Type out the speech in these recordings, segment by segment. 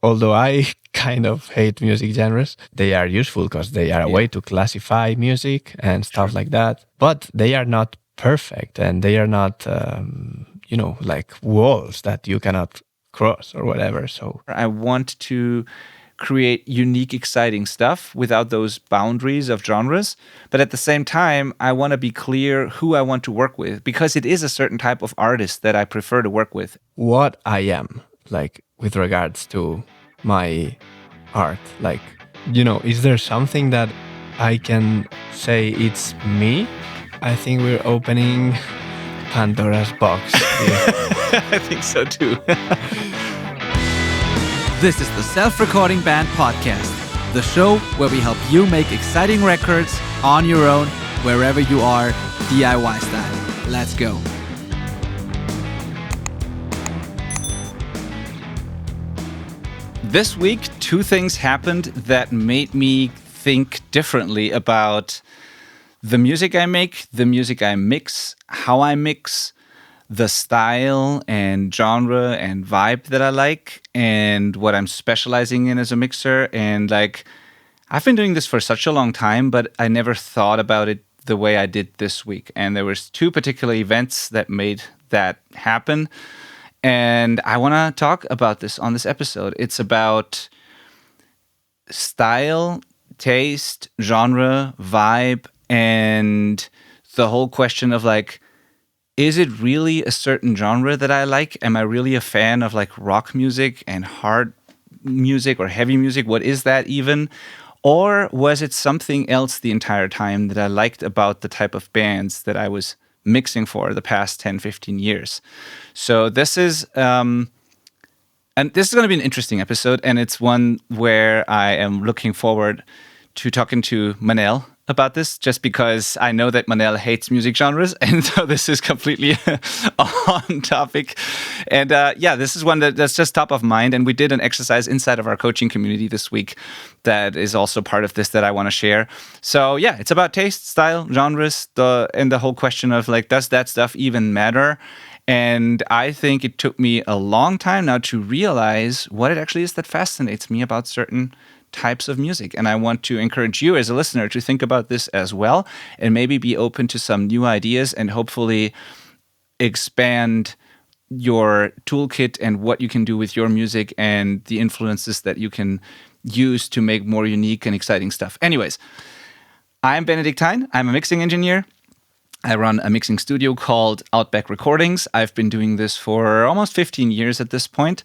although I kind of hate music genres, they are useful because they are a way to classify music and stuff like that. But they are not perfect, and they are not, like walls that you cannot cross or whatever. So I want to create unique, exciting stuff without those boundaries of genres. But at the same time, I want to be clear who I want to work with, because it is a certain type of artist that I prefer to work with. what I am, like, with regards to my art, like, is there something that I can say it's me? I think we're opening Pandora's box here. I think so too. This is the Self-Recording Band Podcast, the show where we help you make exciting records on your own, wherever you are, DIY style. Let's go. This week, two things happened that made me think differently about the music I make, the music I mix, how I mix, the style and genre and vibe that I like, and what I'm specializing in as a mixer. And I've been doing this for such a long time, but I never thought about it the way I did this week. And there was two particular events that made that happen. And I want to talk about this on this episode. It's about style, taste, genre, vibe, and the whole question of is it really a certain genre that I like? Am I really a fan of rock music and hard music or heavy music? What is that even? Or was it something else the entire time that I liked about the type of bands that I was mixing for the past 10, 15 years? So this is, and this is going to be an interesting episode, and it's one where I am looking forward to talking to Manel about this, just because I know that Manel hates music genres, and so this is completely on topic. And this is one that's just top of mind, and we did an exercise inside of our coaching community this week that is also part of this that I want to share. So yeah, it's about taste, style, genres, and the whole question of does that stuff even matter? And I think it took me a long time now to realize what it actually is that fascinates me about certain types of music. And I want to encourage you as a listener to think about this as well, and maybe be open to some new ideas and hopefully expand your toolkit and what you can do with your music and the influences that you can use to make more unique and exciting stuff. Anyways, I'm Benedict Hein. I'm a mixing engineer. I run a mixing studio called Outback Recordings. I've been doing this for almost 15 years at this point.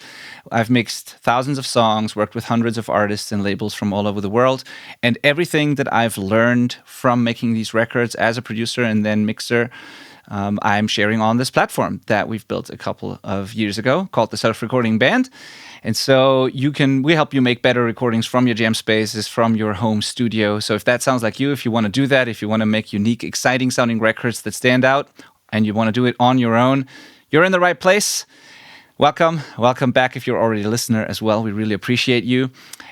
I've mixed thousands of songs, worked with hundreds of artists and labels from all over the world. And everything that I've learned from making these records as a producer and then mixer, I'm sharing on this platform that we've built a couple of years ago called the Self-Recording Band. And so we help you make better recordings from your jam spaces, from your home studio. So if that sounds like you, if you want to do that, if you want to make unique, exciting sounding records that stand out, and you want to do it on your own, you're in the right place. Welcome. Welcome back if you're already a listener as well. We really appreciate you.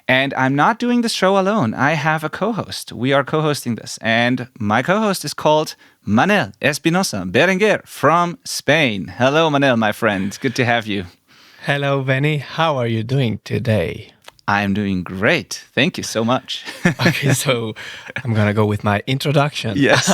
And I'm not doing this show alone. I have a co-host. We are co-hosting this. And my co-host is called Manel Espinosa Berenguer from Spain. Hello, Manel, my friend. Good to have you. Hello, Benny. How are you doing today? I'm doing great. Thank you so much. Okay, so I'm going to go with my introduction. Yes.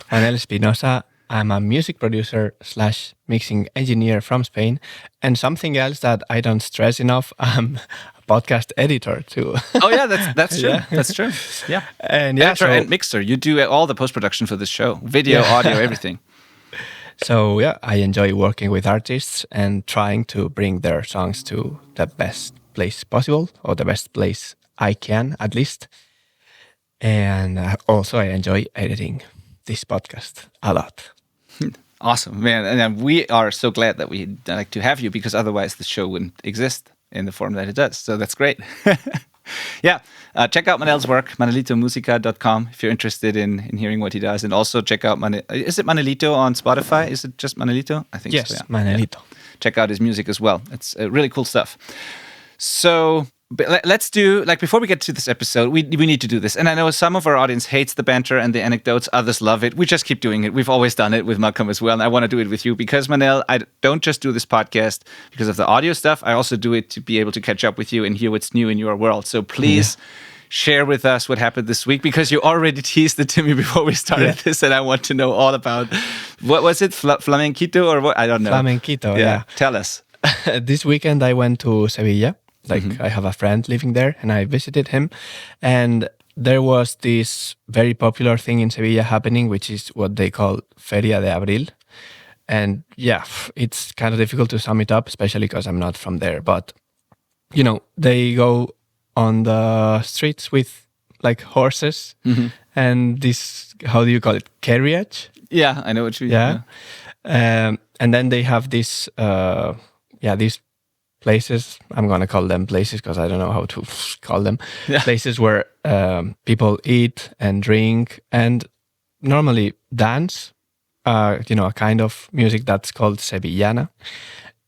Manel Espinosa. I'm a music producer / mixing engineer from Spain. And something else that I don't stress enough, I'm a podcast editor too. Oh yeah, that's true. Yeah. That's true. Yeah. And editor and mixer. You do all the post-production for this show. Video, audio, everything. So yeah, I enjoy working with artists and trying to bring their songs to the best place possible, or the best place I can, at least. And also I enjoy editing this podcast a lot. Awesome, man. And we are so glad that we like to have you, because otherwise the show wouldn't exist in the form that it does. So that's great. Yeah, check out Manel's work, manelitomusica.com, if you're interested in hearing what he does. And also check out, is it Manelito on Spotify? Is it just Manelito? I think yes, so, yeah. Manelito. Yeah. Check out his music as well. It's really cool stuff. So But let's do, like, before we get to this episode, we need to do this. And I know some of our audience hates the banter and the anecdotes. Others love it. We just keep doing it. We've always done it with Malcolm as well. And I want to do it with you because, Manel, I don't just do this podcast because of the audio stuff. I also do it to be able to catch up with you and hear what's new in your world. So please share with us what happened this week, because you already teased it to me before we started this. And I want to know all about, what was it? Flamenquito or what? I don't know. Flamenquito, yeah. Tell us. This weekend I went to Sevilla. Like I have a friend living there and I visited him, and there was this very popular thing in Sevilla happening, which is what they call Feria de Abril. And yeah, it's kind of difficult to sum it up, especially because I'm not from there. But, you know, they go on the streets with like horses and this, how do you call it? Carriage? Yeah, I know what you mean. Yeah. And then they have this, these places, I'm going to call them places because I don't know how to call them, places where people eat and drink and normally dance, a kind of music that's called Sevillana,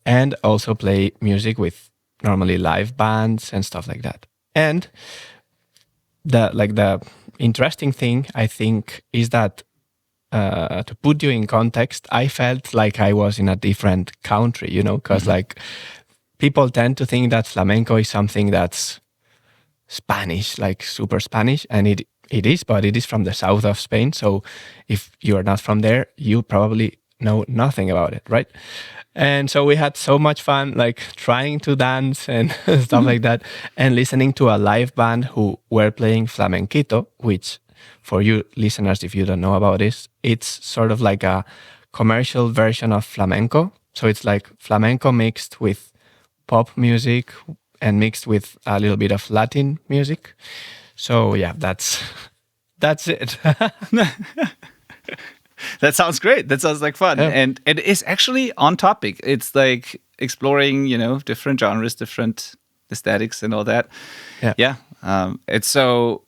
and also play music with normally live bands and stuff like that. And the interesting thing, I think, is that to put you in context, I felt like I was in a different country, because like people tend to think that flamenco is something that's Spanish, like super Spanish, and it is, but it is from the south of Spain. So if you're not from there, you probably know nothing about it, right? And so we had so much fun, like trying to dance and stuff like that, and listening to a live band who were playing flamenquito, which for you listeners, if you don't know about this, it's sort of like a commercial version of flamenco. So it's like flamenco mixed with pop music and mixed with a little bit of Latin music. So yeah, that's it. That sounds great. That sounds like fun. Yeah. And it is actually on topic. It's like exploring, different genres, different aesthetics and all that. Yeah. It's so,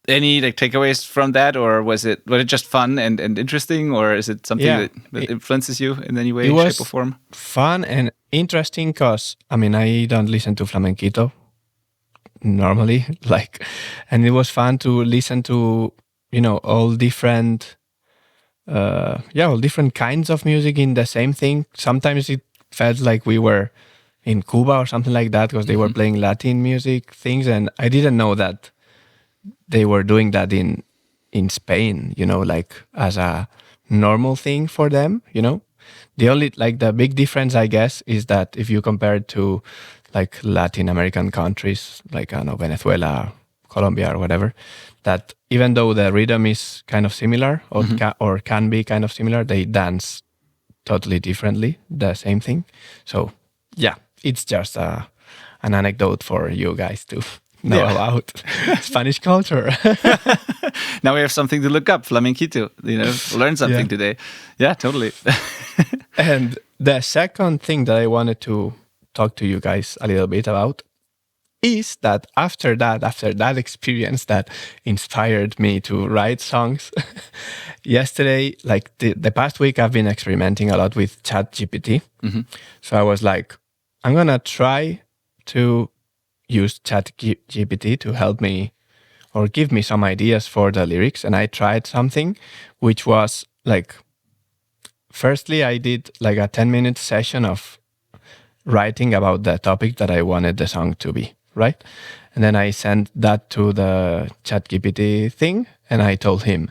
any like takeaways from that, or was it just fun and interesting, or is it something that influences you in any way, shape or form? Fun and interesting because, I don't listen to flamenquito normally, and it was fun to listen to, all different kinds of music in the same thing. Sometimes it felt like we were in Cuba or something like that because they were playing Latin music things, and I didn't know that they were doing that in Spain, like as a normal thing for them, The only, the big difference, I guess, is that if you compare it to like Latin American countries, like, I don't know, Venezuela, Colombia or whatever, that even though the rhythm is kind of similar or can be kind of similar, they dance totally differently, the same thing. So yeah, it's just an anecdote for you guys to know about Spanish culture. Now we have something to look up, flamenquito, learn something today. Yeah, totally. And the second thing that I wanted to talk to you guys a little bit about is that after that experience that inspired me to write songs, yesterday, like the past week, I've been experimenting a lot with ChatGPT. So I was like, I'm going to try to use ChatGPT to help me or give me some ideas for the lyrics. And I tried something which was like, firstly, I did like a 10-minute session of writing about the topic that I wanted the song to be, right? And then I sent that to the ChatGPT thing and I told him,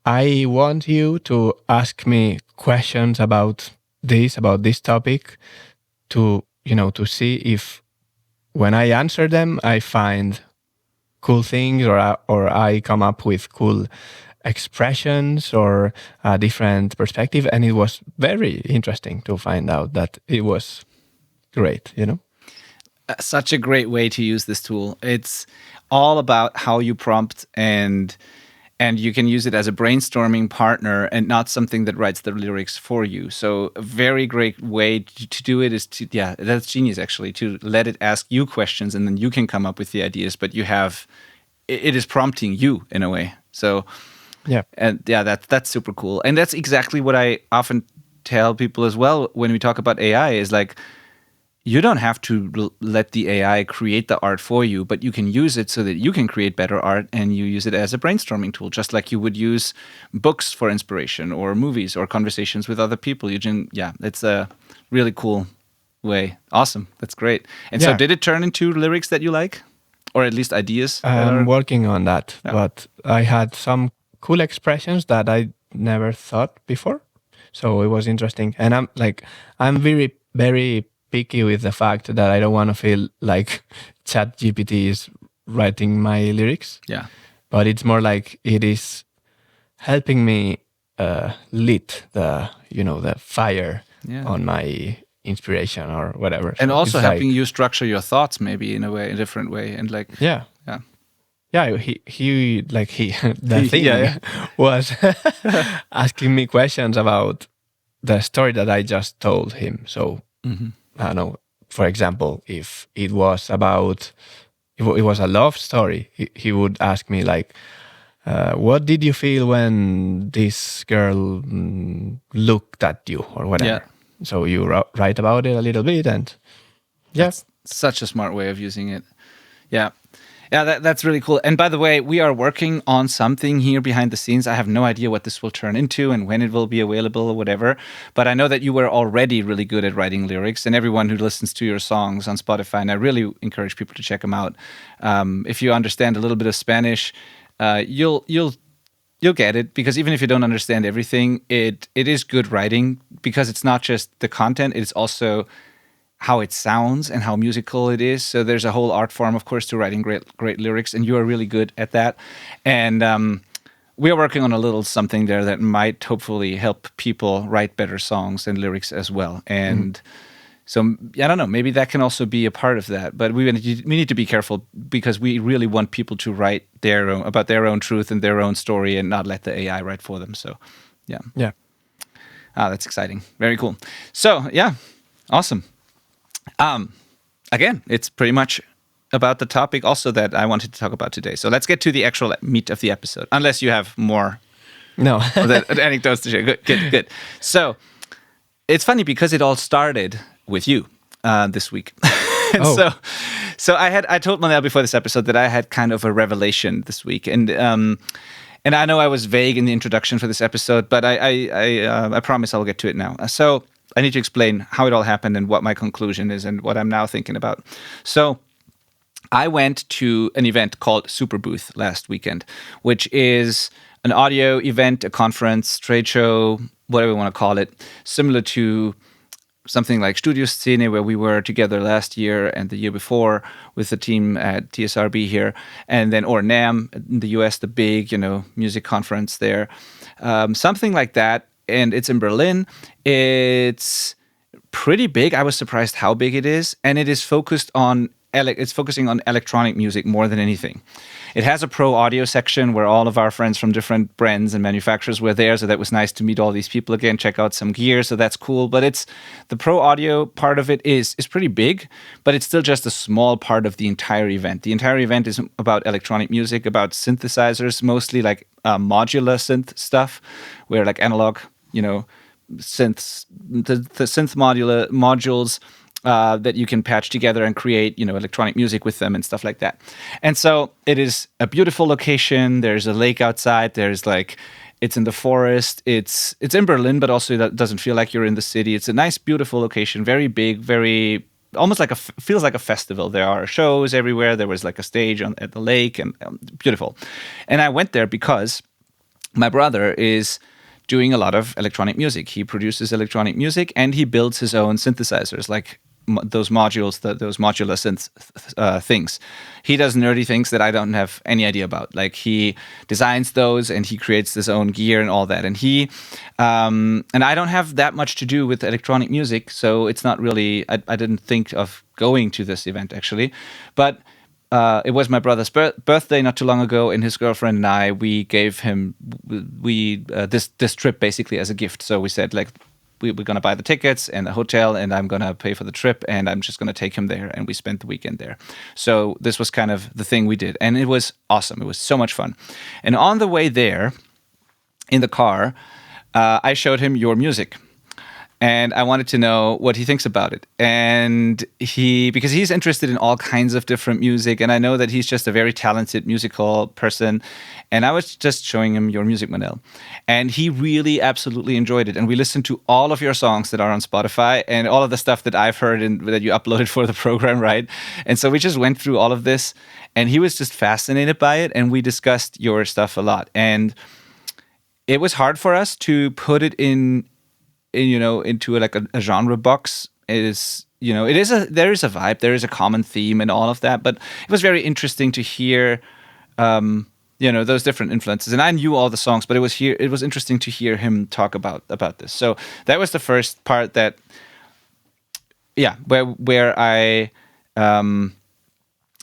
I want you to ask me questions about this topic to see if when I answer them, I find cool things or I come up with cool expressions or a different perspective. And it was very interesting to find out that it was great, Such a great way to use this tool. It's all about how you prompt and you can use it as a brainstorming partner and not something that writes the lyrics for you. So a very great way to do it is that's genius actually, to let it ask you questions and then you can come up with the ideas, but it is prompting you in a way. So that's super cool. And that's exactly what I often tell people as well when we talk about AI is like, you don't have to let the AI create the art for you, but you can use it so that you can create better art, and you use it as a brainstorming tool, just like you would use books for inspiration or movies or conversations with other people. Yeah, it's a really cool way. Awesome. That's great. And so Yeah. did it turn into lyrics that you like? Or at least ideas? that I'm are- working on that, Yeah. but I had some cool expressions that I never thought before. So it was interesting. And I'm very, very picky with the fact that I don't want to feel like ChatGPT is writing my lyrics, Yeah. but it's more like it is helping me lit the fire Yeah. on my inspiration or whatever. And So also it's helping like, you structure your thoughts maybe in a different way. And like, yeah. yeah. Yeah, he the thing Yeah. was asking me questions about the story that I just told him. So Mhm. I don't know, for example, if it was about it was a love story, he would ask me like, "What did you feel when this girl looked at you or whatever?" Yeah. So you write about it a little bit, and yeah, That's such a smart way of using it. Yeah. Yeah, that's really cool. And by the way, we are working on something here behind the scenes. I have no idea what this will turn into and when it will be available or whatever. But I know that you were already really good at writing lyrics, and everyone who listens to your songs on Spotify, and I really encourage people to check them out. If you understand a little bit of Spanish, you'll get it, because even if you don't understand everything, it is good writing, because it's not just the content, it's also how it sounds and how musical it is. So there's a whole art form, of course, to writing great lyrics, and you are really good at that. And we are working on a little something there that might hopefully help people write better songs and lyrics as well. And so I don't know, maybe that can also be a part of that. But we need to be careful, because we really want people to write about their own truth and their own story, and not let the AI write for them. So yeah. yeah. That's exciting. Very cool. So yeah, awesome. Again, it's pretty much about the topic also that I wanted to talk about today. So let's get to the actual meat of the episode, unless you have more No, anecdotes to share. Good. So it's funny, because it all started with you this week. And Oh. so I told Manel before this episode that I had kind of a revelation this week, and I know I was vague in the introduction for this episode, but I promise I'll get to it now. So I need to explain how it all happened and what my conclusion is and what I'm now thinking about. So I went to an event called Super Booth last weekend, which is an audio event, a conference, trade show, whatever you want to call it, similar to something like Studio Scene, where we were together last year and the year before with the team at TSRB here, and then or NAMM in the US, the big music conference there, something like that. And it's in Berlin. It's pretty big. I was surprised how big it is, and it is focusing on electronic music more than anything. It has a pro audio section where all of our friends from different brands and manufacturers were there, so that was nice to meet all these people again, check out some gear, so that's cool. But it's the pro audio part of it is pretty big, but it's still just a small part of the entire event. The entire event is about electronic music, about synthesizers, mostly like modular synth stuff, where like analog, synths, the synth modules that you can patch together and create, electronic music with them and stuff like that. And so it is a beautiful location. There's a lake outside. It's in the forest. It's in Berlin, but also that doesn't feel like you're in the city. It's a nice, beautiful location, very big, very almost like feels like a festival. There are shows everywhere. There was like a stage at the lake, and beautiful. And I went there because my brother is doing a lot of electronic music. He produces electronic music, and he builds his own synthesizers, like those modules, those modular synth things. He does nerdy things that I don't have any idea about. Like he designs those, and he creates his own gear and all that. And and I don't have that much to do with electronic music, so it's not really. I didn't think of going to this event actually, but. It was my brother's birthday not too long ago, and his girlfriend and I, we gave him this trip basically as a gift. So we said, like, we're going to buy the tickets and the hotel, and I'm going to pay for the trip, and I'm just going to take him there, and we spent the weekend there. So this was kind of the thing we did, and it was awesome. It was so much fun. And on the way there, in the car, I showed him your music. And I wanted to know what he thinks about it. And because he's interested in all kinds of different music, and I know that he's just a very talented musical person. And I was just showing him your music, Manel. And he really absolutely enjoyed it. And we listened to all of your songs that are on Spotify and all of the stuff that I've heard and that you uploaded for the program, right? And so we just went through all of this, and he was just fascinated by it. And we discussed your stuff a lot. And it was hard for us to put it into a genre box. It is, there is a vibe, there is a common theme and all of that, but it was very interesting to hear those different influences. And I knew all the songs, but it was interesting to hear him talk about this. So that was the first part where I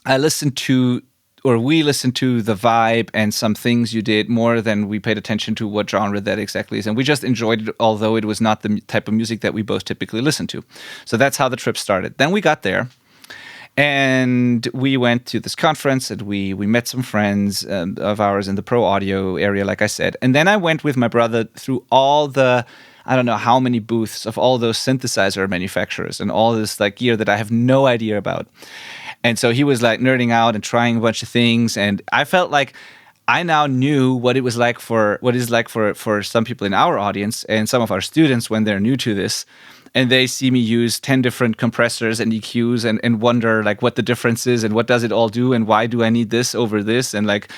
listened to, or we listened to, the vibe and some things you did more than we paid attention to what genre that exactly is. And we just enjoyed it, although it was not the type of music that we both typically listen to. So that's how the trip started. Then we got there, and we went to this conference, and we met some friends of ours in the pro audio area, like I said. And then I went with my brother through all the, I don't know how many booths of all those synthesizer manufacturers and all this like gear that I have no idea about. And so he was like nerding out and trying a bunch of things, and I felt like I now knew what it is like for some people in our audience and some of our students when they're new to this, and they see me use 10 different compressors and EQs and wonder like what the difference is and what does it all do and why do I need this over this, and like,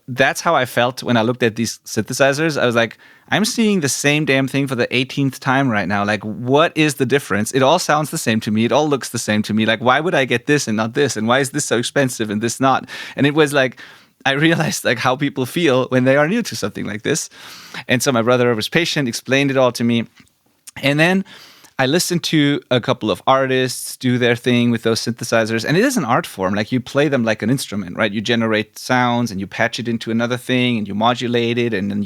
that's how I felt when I looked at these synthesizers. I was like, I'm seeing the same damn thing for the 18th time right now. Like, what is the difference? It all sounds the same to me. It all looks the same to me. Like, why would I get this and not this? And why is this so expensive and this not? And it was like, I realized like how people feel when they are new to something like this. And so my brother was patient, explained it all to me. And then I listened to a couple of artists do their thing with those synthesizers, and it is an art form. Like, you play them like an instrument, right? You generate sounds and you patch it into another thing and you modulate it, and then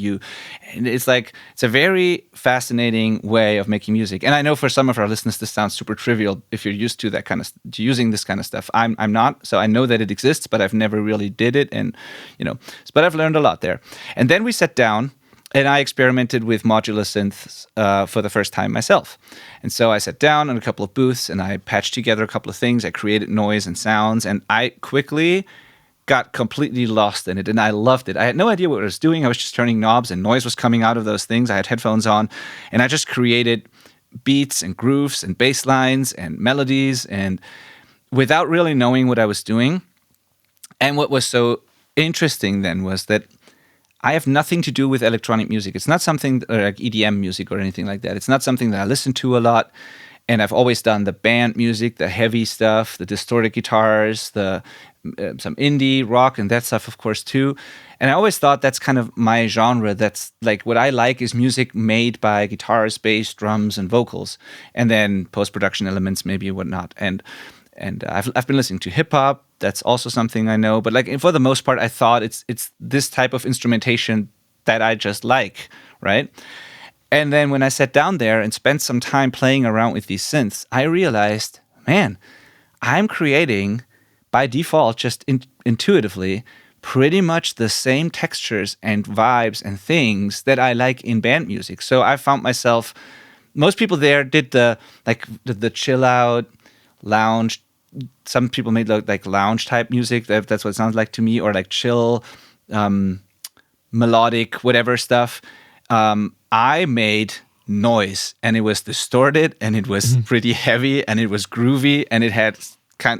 it's a very fascinating way of making music. And I know for some of our listeners this sounds super trivial if you're used to that kind of to using this kind of stuff. I'm not, so I know that it exists, but I've never really did it, and but I've learned a lot there. And then we sat down, and I experimented with modular synths for the first time myself. And so I sat down in a couple of booths, and I patched together a couple of things. I created noise and sounds, and I quickly got completely lost in it, and I loved it. I had no idea what I was doing. I was just turning knobs, and noise was coming out of those things. I had headphones on, and I just created beats and grooves and bass lines and melodies, and without really knowing what I was doing. And what was so interesting then was that I have nothing to do with electronic music. It's not something like EDM music or anything like that. It's not something that I listen to a lot. And I've always done the band music, the heavy stuff, the distorted guitars, some indie rock and that stuff, of course, too. And I always thought that's kind of my genre. That's like what I like is music made by guitars, bass, drums, and vocals, and then post-production elements, maybe whatnot. And I've been listening to hip hop. That's also something I know. But like for the most part, I thought it's this type of instrumentation that I just like, right? And then when I sat down there and spent some time playing around with these synths, I realized, man, I'm creating by default, just intuitively, pretty much the same textures and vibes and things that I like in band music. So I found myself, most people there did the chill out, lounge. Some people made like lounge type music. That's what it sounds like to me, or like chill, melodic, whatever stuff. I made noise, and it was distorted, and it was pretty heavy, and it was groovy, and it had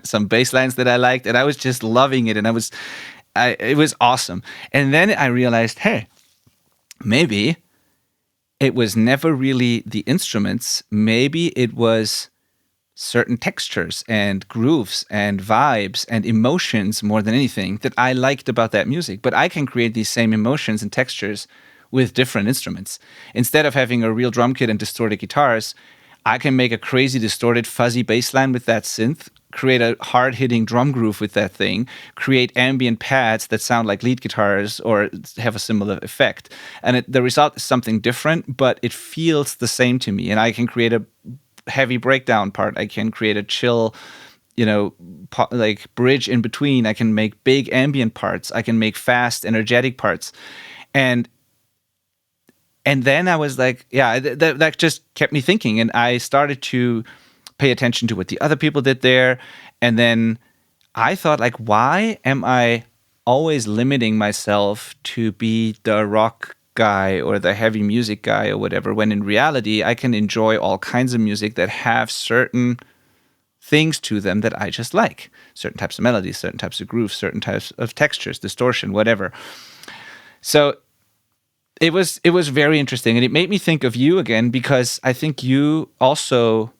some bass lines that I liked, and I was just loving it, and it was awesome. And then I realized, hey, maybe it was never really the instruments. Maybe it was certain textures and grooves and vibes and emotions more than anything that I liked about that music. But I can create these same emotions and textures with different instruments. Instead of having a real drum kit and distorted guitars, I can make a crazy distorted fuzzy bass line with that synth, create a hard-hitting drum groove with that thing, create ambient pads that sound like lead guitars or have a similar effect. And the result is something different, but it feels the same to me. And I can create a heavy breakdown part. I can create a chill, like bridge in between. I can make big ambient parts. I can make fast, energetic parts. And And then I was like, yeah, that just kept me thinking. And I started to pay attention to what the other people did there. And then I thought, like, why am I always limiting myself to be the rock guy or the heavy music guy or whatever, when in reality, I can enjoy all kinds of music that have certain things to them that I just like. Certain types of melodies, certain types of grooves, certain types of textures, distortion, whatever. So it was very interesting, and it made me think of you again, because I think you also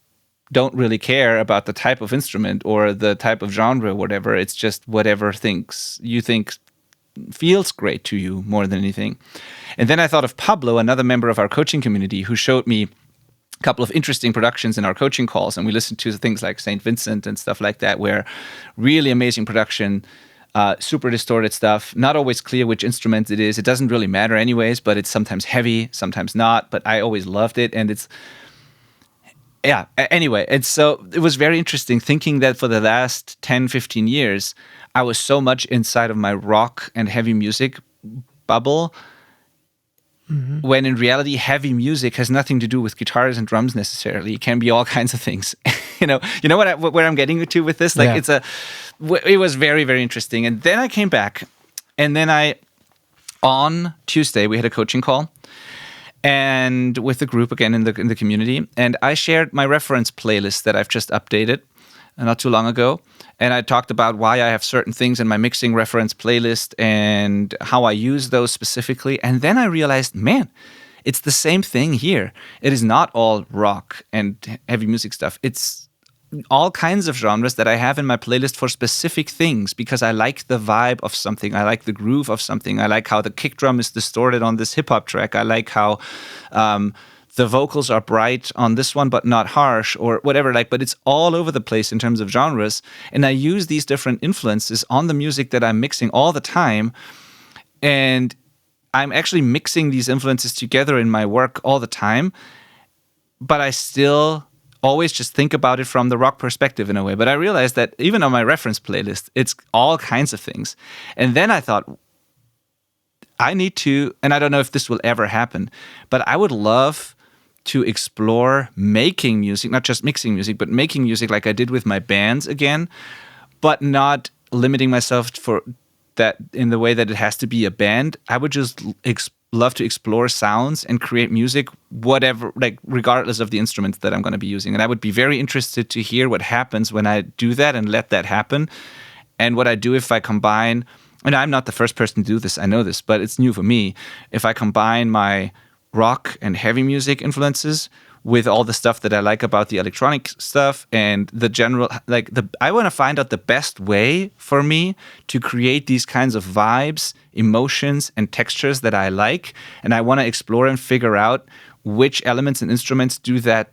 don't really care about the type of instrument or the type of genre or whatever. It's just whatever you think feels great to you more than anything. And then I thought of Pablo, another member of our coaching community, who showed me a couple of interesting productions in our coaching calls, and we listened to things like St. Vincent and stuff like that, where really amazing production, super distorted stuff, not always clear which instrument it is. It doesn't really matter anyways, but it's sometimes heavy, sometimes not, but I always loved it. And it's, yeah, anyway, and so it was very interesting thinking that for the last 10, 15 years, I was so much inside of my rock and heavy music bubble, when in reality, heavy music has nothing to do with guitars and drums necessarily. It can be all kinds of things. you know where I'm getting to with this? Like, it was very, very interesting. And then I came back, and then on Tuesday, we had a coaching call, and with the group again in the community, and I shared my reference playlist that I've just updated not too long ago, and I talked about why I have certain things in my mixing reference playlist and how I use those specifically. And then I realized, man, it's the same thing here. It is not all rock and heavy music stuff. It's all kinds of genres that I have in my playlist for specific things, because I like the vibe of something. I like the groove of something. I like how the kick drum is distorted on this hip hop track. I like how the vocals are bright on this one, but not harsh or whatever. But it's all over the place in terms of genres. And I use these different influences on the music that I'm mixing all the time. And I'm actually mixing these influences together in my work all the time. But I still always just think about it from the rock perspective in a way. But I realized that even on my reference playlist, it's all kinds of things. And then I thought, I need to, and I don't know if this will ever happen, but I would love to explore making music, not just mixing music, but making music like I did with my bands again, but not limiting myself for that in the way that it has to be a band. I would just love to explore sounds and create music, whatever, like regardless of the instruments that I'm going to be using. And I would be very interested to hear what happens when I do that and let that happen. And what I do if I combine, and I'm not the first person to do this, I know this, but it's new for me. If I combine my rock and heavy music influences with all the stuff that I like about the electronic stuff and the general, I want to find out the best way for me to create these kinds of vibes, emotions, and textures that I like. And I want to explore and figure out which elements and instruments do that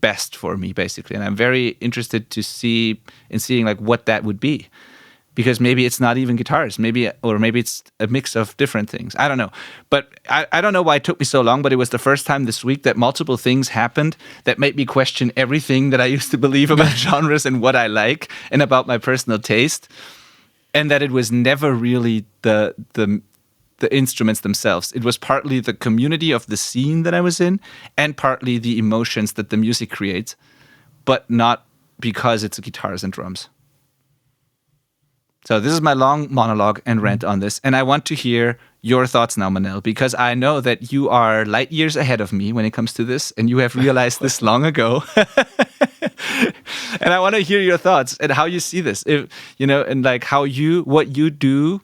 best for me, basically. And I'm very interested to seeing like what that would be. Because maybe it's not even guitars, maybe it's a mix of different things. I don't know. But I don't know why it took me so long, but it was the first time this week that multiple things happened that made me question everything that I used to believe about genres and what I like and about my personal taste. And that it was never really the instruments themselves. It was partly the community of the scene that I was in and partly the emotions that the music creates, but not because it's guitars and drums. So this is my long monologue and rant on this. And I want to hear your thoughts now, Manel, because I know that you are light years ahead of me when it comes to this, and you have realized this long ago. And I want to hear your thoughts and how you see this, and like what you do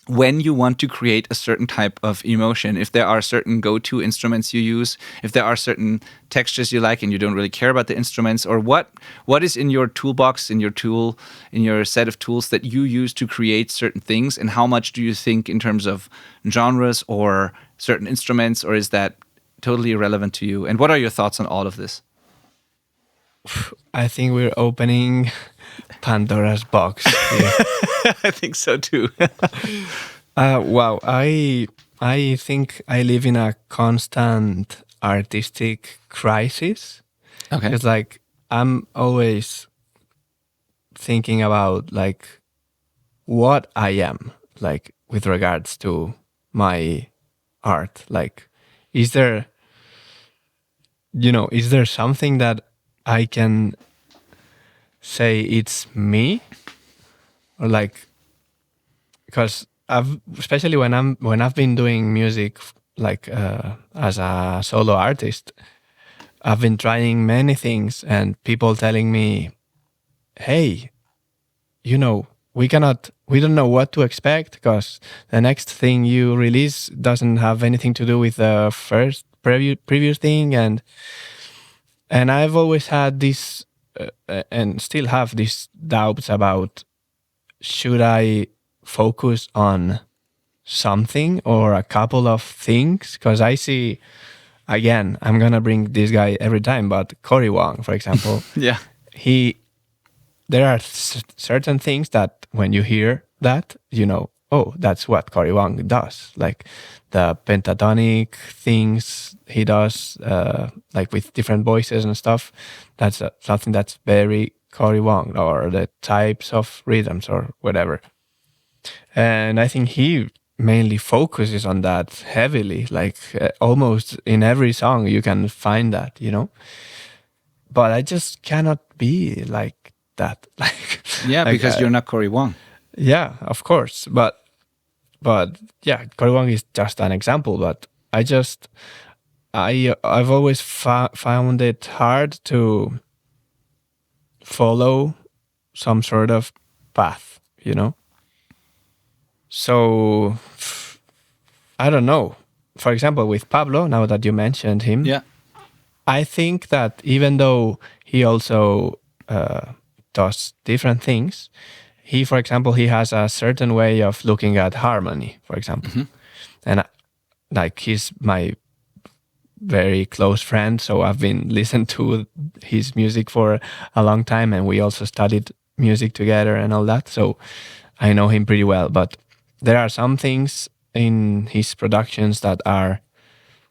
when you want to create a certain type of emotion. If there are certain go-to instruments you use, if there are certain textures you like and you don't really care about the instruments, or what is in your toolbox, in your set of tools that you use to create certain things, and how much do you think in terms of genres or certain instruments, or is that totally irrelevant to you? And what are your thoughts on all of this? I think we're opening Pandora's box here. I think so too. Wow, I think I live in a constant artistic crisis. Okay. It's like I'm always thinking about like what I am, like with regards to my art. Like is there, is there something that I can say it's me, or like, because especially when I've been doing music like as a solo artist, I've been trying many things and people telling me, hey, we don't know what to expect because the next thing you release doesn't have anything to do with the first previous thing. And I've always had this and still have these doubts about, should I focus on something or a couple of things? Because I see, again, I'm gonna bring this guy every time, but Cory Wong, for example, Yeah. there are certain things that when you hear that, oh, that's what Cory Wong does. Like the pentatonic things he does, like with different voices and stuff. That's something that's very Cory Wong, or the types of rhythms or whatever. And I think he mainly focuses on that heavily, like almost in every song you can find that, But I just cannot be like that. Like, Yeah, because you're not Cory Wong. yeah, of course. But yeah, Cory Wong is just an example. But I've always found it hard to follow some sort of path, So I don't know. For example, with Pablo, now that you mentioned him, Yeah. I think that even though he also does different things, for example, he has a certain way of looking at harmony, for example. And like, he's my very close friend, so I've been listening to his music for a long time, and we also studied music together and all that. So I know him pretty well, but there are some things in his productions that are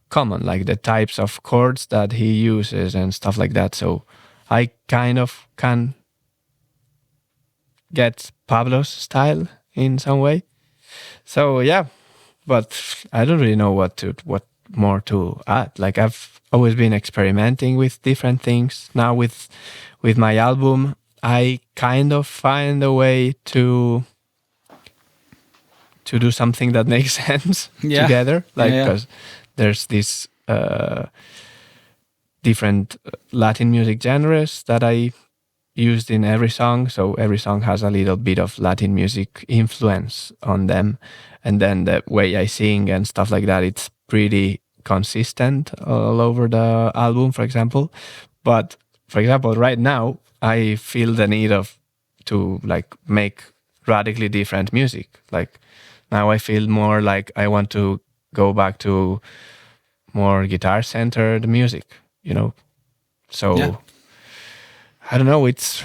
common, like the types of chords that he uses and stuff like that. So I kind of can get Pablo's style in some way. So yeah, but I don't really know what more to add. Like, I've always been experimenting with different things. Now with my album, I kind of find a way to do something that makes sense together. Like, because there's this different Latin music genres that I used in every song. So every song has a little bit of Latin music influence on them. And then the way I sing and stuff like that, it's pretty consistent all over the album, for example. But for example, right now, I feel the need to like make radically different music. Like, now I feel more like I want to go back to more guitar-centered music, So I don't know. It's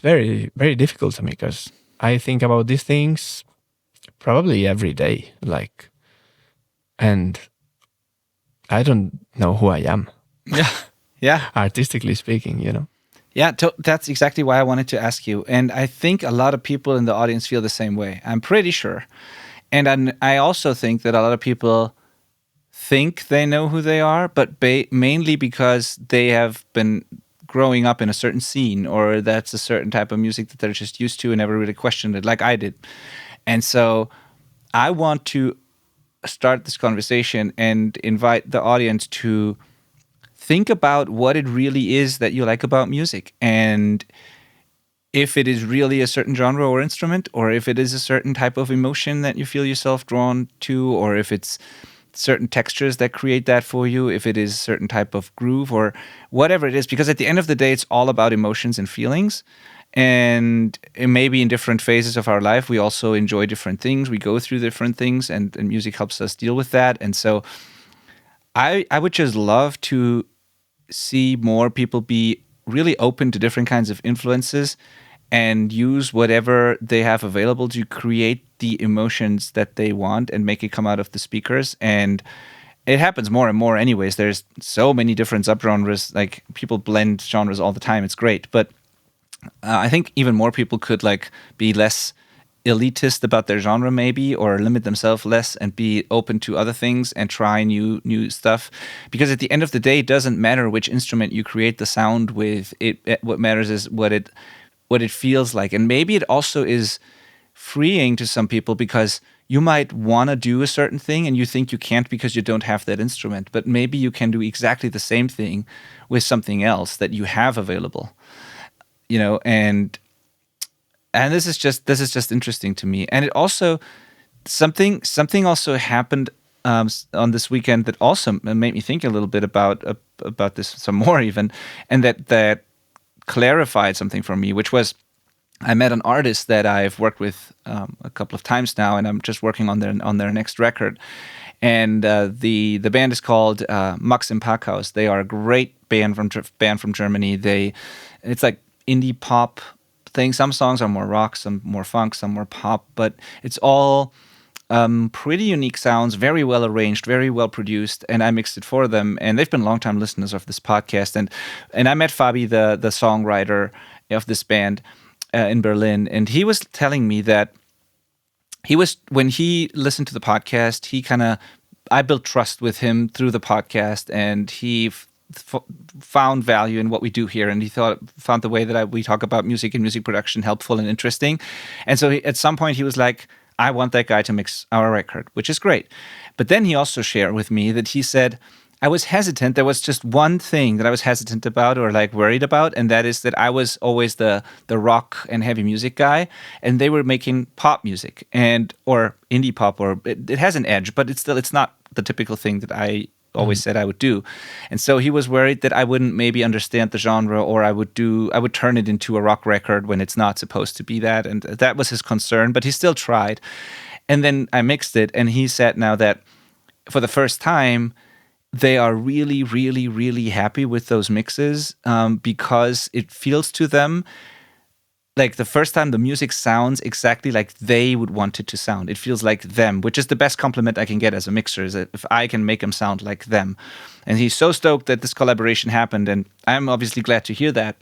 very, very difficult to me because I think about these things probably every day, like, and I don't know who I am. Yeah. Artistically speaking, Yeah, that's exactly why I wanted to ask you. And I think a lot of people in the audience feel the same way. I'm pretty sure. And I also think that a lot of people think they know who they are, but mainly because they have been growing up in a certain scene, or that's a certain type of music that they're just used to and never really questioned it, like I did. And so I want to start this conversation and invite the audience to think about what it really is that you like about music, and if it is really a certain genre or instrument, or if it is a certain type of emotion that you feel yourself drawn to, or if it's certain textures that create that for you, if it is a certain type of groove or whatever it is. Because at the end of the day, it's all about emotions and feelings. And maybe in different phases of our life, we also enjoy different things. We go through different things, and music helps us deal with that. And so I would just love to see more people be really open to different kinds of influences and use whatever they have available to create the emotions that they want and make it come out of the speakers. And it happens more and more anyways. There's so many different subgenres. Like, people blend genres all the time. It's great. But I think even more people could like be less elitist about their genre maybe, or limit themselves less and be open to other things and try new stuff. Because at the end of the day, it doesn't matter which instrument you create the sound with. What matters is what it feels like. And maybe it also is freeing to some people, because you might want to do a certain thing and you think you can't because you don't have that instrument, but maybe you can do exactly the same thing with something else that you have available, and this is just interesting to me. And it also something also happened on this weekend that also made me think a little bit about this some more even, and that clarified something for me, which was, I met an artist that I've worked with a couple of times now, and I'm just working on their next record. And the band is called Max im Parkhaus. They are a great band from Germany. It's like indie pop thing. Some songs are more rock, some more funk, some more pop, but it's all pretty unique sounds, very well arranged, very well produced, and I mixed it for them. And they've been longtime listeners of this podcast. And I met Fabi, the songwriter of this band, in Berlin, and he was telling me that when he listened to the podcast, I built trust with him through the podcast, and he found value in what we do here, and he found the way that we talk about music and music production helpful and interesting. And so at some point he was like, I want that guy to mix our record, which is great. But then he also shared with me that he said, I was hesitant. There was just one thing that I was hesitant about, or like worried about, and that is that I was always the rock and heavy music guy, and they were making pop music or indie pop, or it has an edge, but it's not the typical thing that I always said I would do. And so he was worried that I wouldn't maybe understand the genre, or I would turn it into a rock record when it's not supposed to be that, and that was his concern. But he still tried, and then I mixed it, and he said now that for the first time, they are really, really, really happy with those mixes, because it feels to them like the first time the music sounds exactly like they would want it to sound. It feels like them, which is the best compliment I can get as a mixer, is that if I can make them sound like them. And he's so stoked that this collaboration happened, and I'm obviously glad to hear that.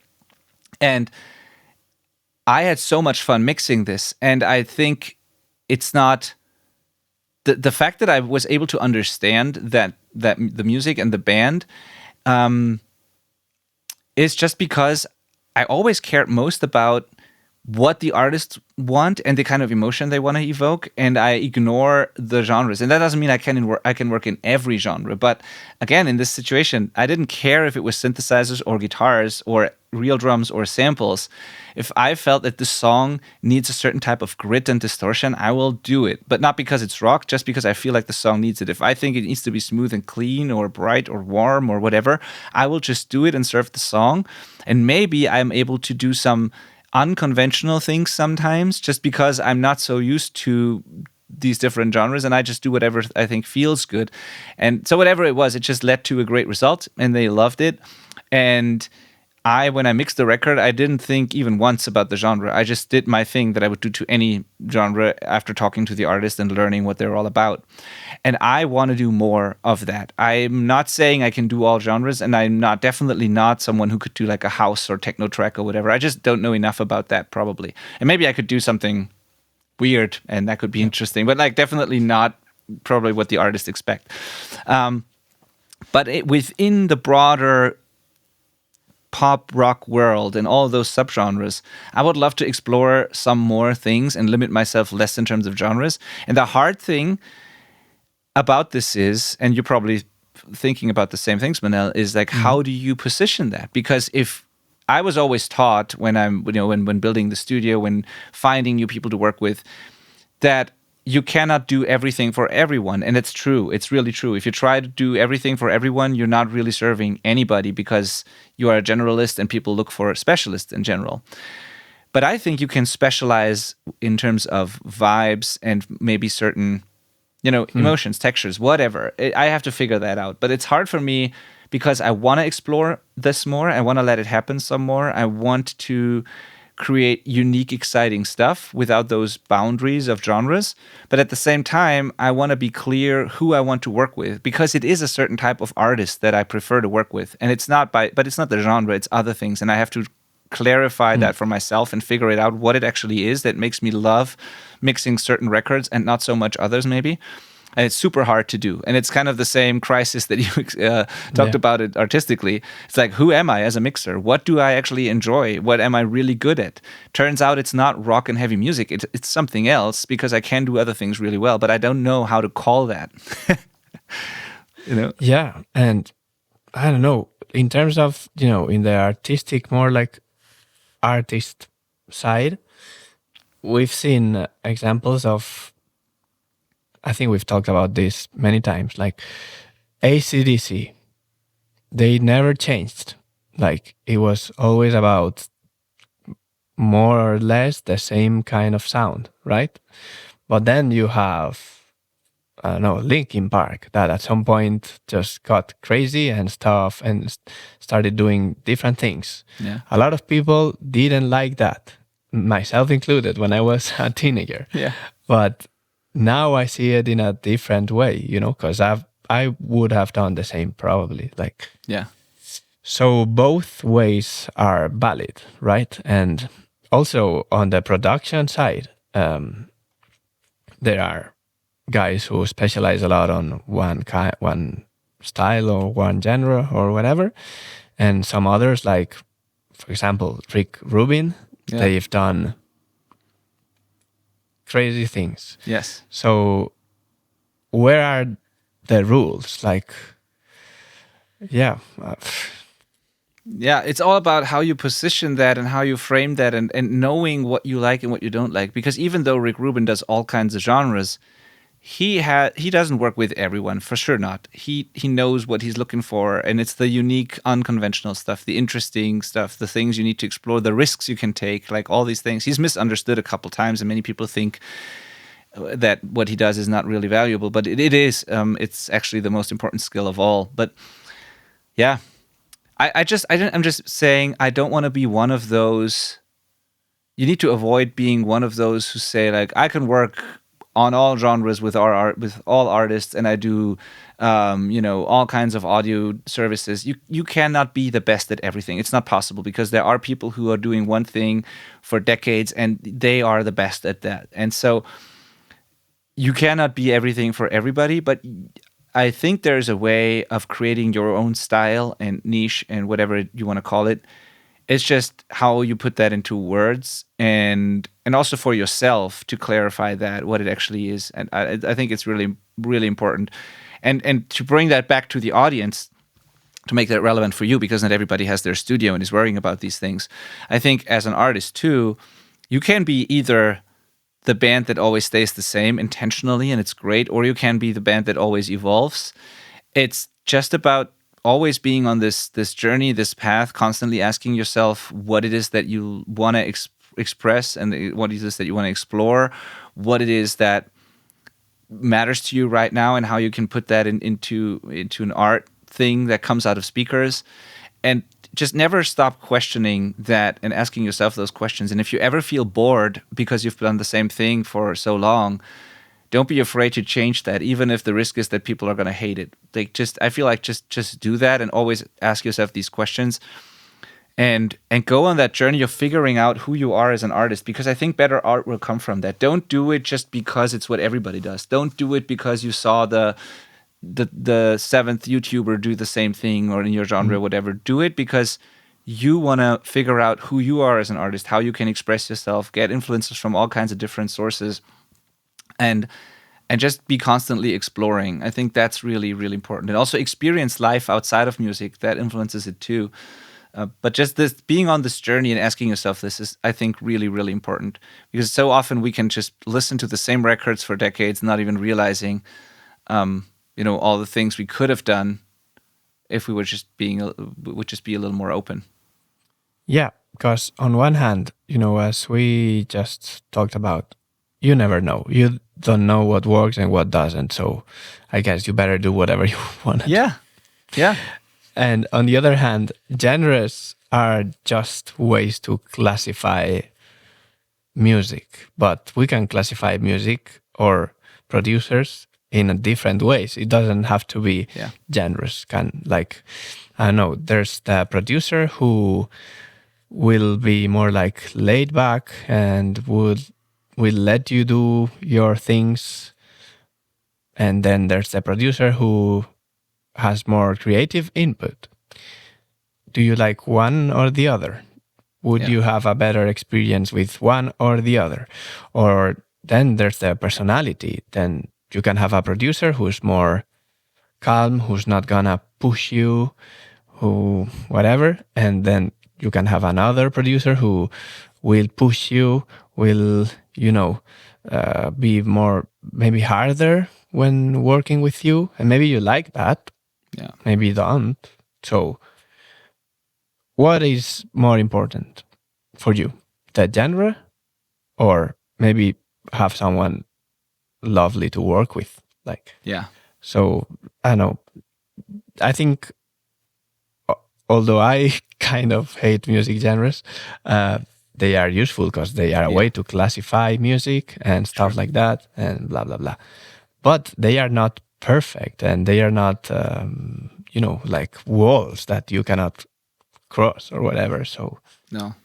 And I had so much fun mixing this, and I think it's not... The fact that I was able to understand that the music and the band is just because I always cared most about what the artists want and the kind of emotion they want to evoke, and I ignore the genres. And that doesn't mean I can work in every genre. But again, in this situation, I didn't care if it was synthesizers or guitars or real drums or samples. If I felt that this song needs a certain type of grit and distortion, I will do it. But not because it's rock, just because I feel like the song needs it. If I think it needs to be smooth and clean or bright or warm or whatever, I will just do it and serve the song. And maybe I'm able to do some unconventional things sometimes, just because I'm not so used to these different genres, and I just do whatever I think feels good. And so whatever it was, it just led to a great result, and they loved it. And when I mixed the record, I didn't think even once about the genre. I just did my thing that I would do to any genre after talking to the artist and learning what they're all about. And I want to do more of that. I'm not saying I can do all genres, and I'm definitely not someone who could do like a house or techno track or whatever. I just don't know enough about that, probably. And maybe I could do something weird, and that could be interesting, but like definitely not probably what the artists expect. But within the broader pop rock world and all of those subgenres, I would love to explore some more things and limit myself less in terms of genres. And the hard thing about this is, and you're probably thinking about the same things, Manel, is like, how do you position that? Because if I was always taught when building the studio, when finding new people to work with, that you cannot do everything for everyone. And it's true. It's really true. If you try to do everything for everyone, you're not really serving anybody, because you are a generalist and people look for specialists in general. But I think you can specialize in terms of vibes and maybe certain, emotions, textures, whatever. I have to figure that out. But it's hard for me because I want to explore this more. I want to let it happen some more. I want to create unique, exciting stuff without those boundaries of genres. But at the same time, I want to be clear who I want to work with, because it is a certain type of artist that I prefer to work with. And it's not the genre, it's other things. And I have to clarify that for myself and figure it out what it actually is that makes me love mixing certain records and not so much others maybe. And it's super hard to do. And it's kind of the same crisis that you talked about it artistically. It's like, who am I as a mixer? What do I actually enjoy? What am I really good at? Turns out it's not rock and heavy music. It's something else because I can do other things really well, but I don't know how to call that. Yeah. And I don't know, in terms of, in the artistic, more like artist side, we've seen examples of, I think we've talked about this many times, like AC/DC. They never changed. Like it was always about more or less the same kind of sound, right? But then you have, I don't know, Linkin Park that at some point just got crazy and stuff and started doing different things. Yeah. A lot of people didn't like that, myself included, when I was a teenager. Yeah. But now I see it in a different way, because I would have done the same probably. Like, Yeah. so both ways are valid, right? And also on the production side, there are guys who specialize a lot on one style or one genre or whatever, and some others, like for example Rick Rubin, they've done crazy things. Yes. So where are the rules? Like, yeah. Yeah, it's all about how you position that and how you frame that and knowing what you like and what you don't like. Because even though Rick Rubin does all kinds of genres, he doesn't work with everyone, for sure not. He knows what he's looking for, and it's the unique, unconventional stuff, the interesting stuff, the things you need to explore, the risks you can take, like all these things. He's misunderstood a couple times, and many people think that what he does is not really valuable, but it is. It's actually the most important skill of all. But yeah, I'm just saying I don't want to be one of those. You need to avoid being one of those who say like, I can work on all genres with all artists, and I do, all kinds of audio services. You cannot be the best at everything. It's not possible because there are people who are doing one thing for decades and they are the best at that. And so you cannot be everything for everybody, but I think there's a way of creating your own style and niche and whatever you want to call it. It's just how you put that into words and also for yourself to clarify that, what it actually is. And I think it's really, really important. And to bring that back to the audience, to make that relevant for you, because not everybody has their studio and is worrying about these things. I think as an artist too, you can be either the band that always stays the same intentionally and it's great, or you can be the band that always evolves. It's just about always being on this journey, this path, constantly asking yourself what it is that you want to express and what it is that you want to explore, what it is that matters to you right now, and how you can put that into an art thing that comes out of speakers. And just never stop questioning that and asking yourself those questions. And if you ever feel bored because you've done the same thing for so long, don't be afraid to change that, even if the risk is that people are going to hate it. I feel like just do that and always ask yourself these questions and go on that journey of figuring out who you are as an artist, because I think better art will come from that. Don't do it just because it's what everybody does. Don't do it because you saw the seventh YouTuber do the same thing or in your genre, whatever. Do it because you want to figure out who you are as an artist, how you can express yourself, get influences from all kinds of different sources, and just be constantly exploring. I think that's really, really important. And also experience life outside of music. That influences it too. But just this being on this journey and asking yourself this is, I think, really, really important, because so often we can just listen to the same records for decades, not even realizing, all the things we could have done if we were just be a little more open. Yeah, because on one hand, as we just talked about, you never know. You don't know what works and what doesn't. So I guess you better do whatever you want. Yeah. Yeah. And on the other hand, genres are just ways to classify music, but we can classify music or producers in different ways. It doesn't have to be genres. I don't know, there's the producer who will be more like laid back and will let you do your things. And then there's the producer who has more creative input. Do you like one or the other? Would you have a better experience with one or the other? Or then there's the personality. Then you can have a producer who's more calm, who's not gonna push you, who whatever. And then you can have another producer who will push you, will, be more maybe harder when working with you. And maybe you like that. Yeah. Maybe you don't. So what is more important for you? The genre, or maybe have someone lovely to work with? Yeah. So I don't know. I think, although I kind of hate music genres, they are useful because they are a way to classify music and stuff like that, and blah blah blah. But they are not perfect, and they are not, like walls that you cannot cross or whatever. So No.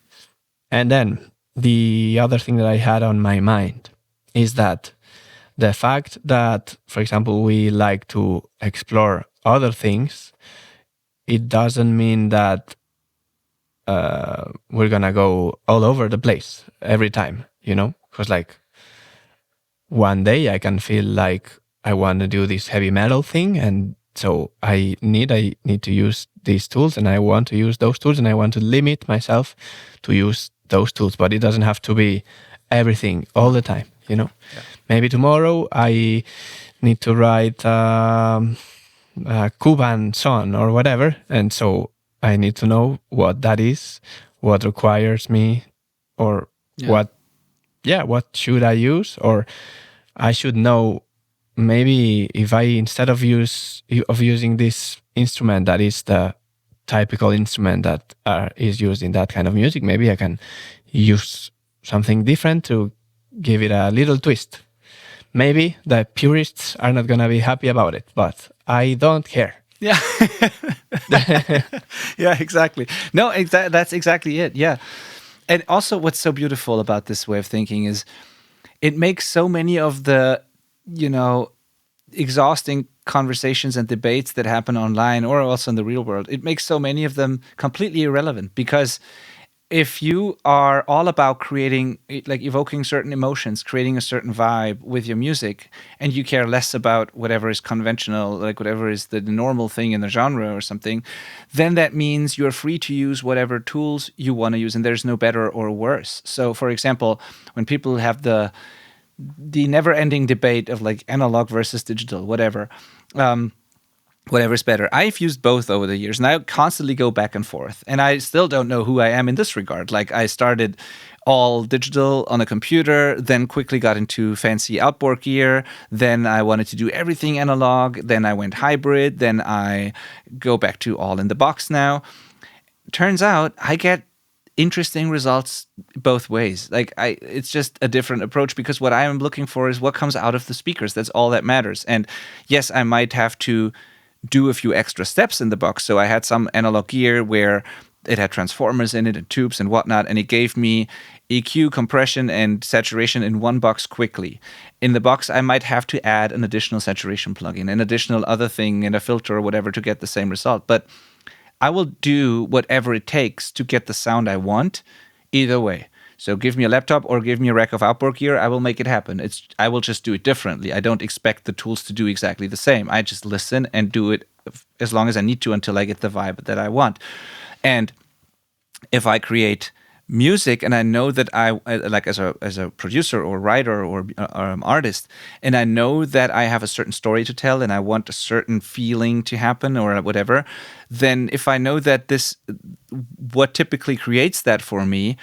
and then the other thing that I had on my mind is that the fact that, for example, we like to explore other things, it doesn't mean that we're gonna go all over the place every time, because one day I can feel like I want to do this heavy metal thing, and so I need to use these tools, and I want to use those tools, and I want to limit myself to use those tools, but it doesn't have to be everything all the time, Maybe tomorrow I need to write a Cuban song or whatever, and so I need to know what that is, what requires me, or what should I use, or I should know maybe if I, instead of using this instrument that is the typical instrument that is used in that kind of music, maybe I can use something different to give it a little twist. Maybe the purists are not going to be happy about it, but I don't care. Yeah. Yeah, exactly. No, that's exactly it. Yeah. And also what's so beautiful about this way of thinking is it makes so many of the, exhausting conversations and debates that happen online or also in the real world, it makes so many of them completely irrelevant, because if you are all about creating, like evoking certain emotions, creating a certain vibe with your music, and you care less about whatever is conventional, like whatever is the normal thing in the genre or something, then that means you're free to use whatever tools you want to use, and there's no better or worse. So, for example, when people have the never-ending debate of like analog versus digital, whatever, whatever's better. I've used both over the years, and I constantly go back and forth. And I still don't know who I am in this regard. Like, I started all digital on a computer, then quickly got into fancy outboard gear. Then I wanted to do everything analog. Then I went hybrid. Then I go back to all in the box now. Turns out I get interesting results both ways. Like, it's just a different approach, because what I am looking for is what comes out of the speakers. That's all that matters. And yes, I might have to do a few extra steps in the box. So I had some analog gear where it had transformers in it and tubes and whatnot, and it gave me EQ, compression, and saturation in one box quickly. In the box, I might have to add an additional saturation plugin, an additional other thing, and a filter or whatever to get the same result. But I will do whatever it takes to get the sound I want, either way. So give me a laptop or give me a rack of outboard gear, I will make it happen. I will just do it differently. I don't expect the tools to do exactly the same. I just listen and do it as long as I need to until I get the vibe that I want. And if I create music and I know that I like as a producer or writer or artist, and I know that I have a certain story to tell and I want a certain feeling to happen or whatever, then if I know that what typically creates that for me,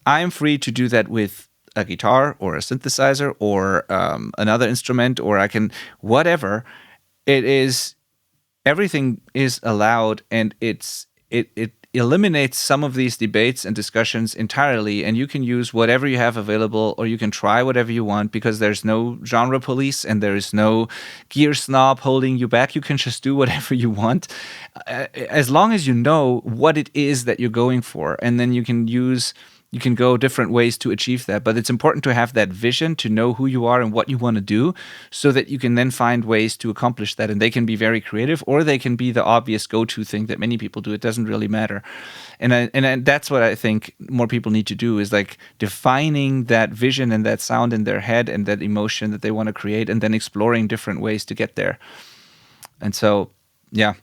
I'm free to do that with a guitar or a synthesizer or another instrument, or I can whatever. It is, everything is allowed, and it eliminates some of these debates and discussions entirely, and you can use whatever you have available, or you can try whatever you want, because there's no genre police and there is no gear snob holding you back. You can just do whatever you want, as long as you know what it is that you're going for, and then you can go different ways to achieve that. But it's important to have that vision, to know who you are and what you want to do, so that you can then find ways to accomplish that. And they can be very creative, or they can be the obvious go-to thing that many people do. It doesn't really matter. And that's what I think more people need to do, is like defining that vision and that sound in their head and that emotion that they want to create, and then exploring different ways to get there. And so, yeah.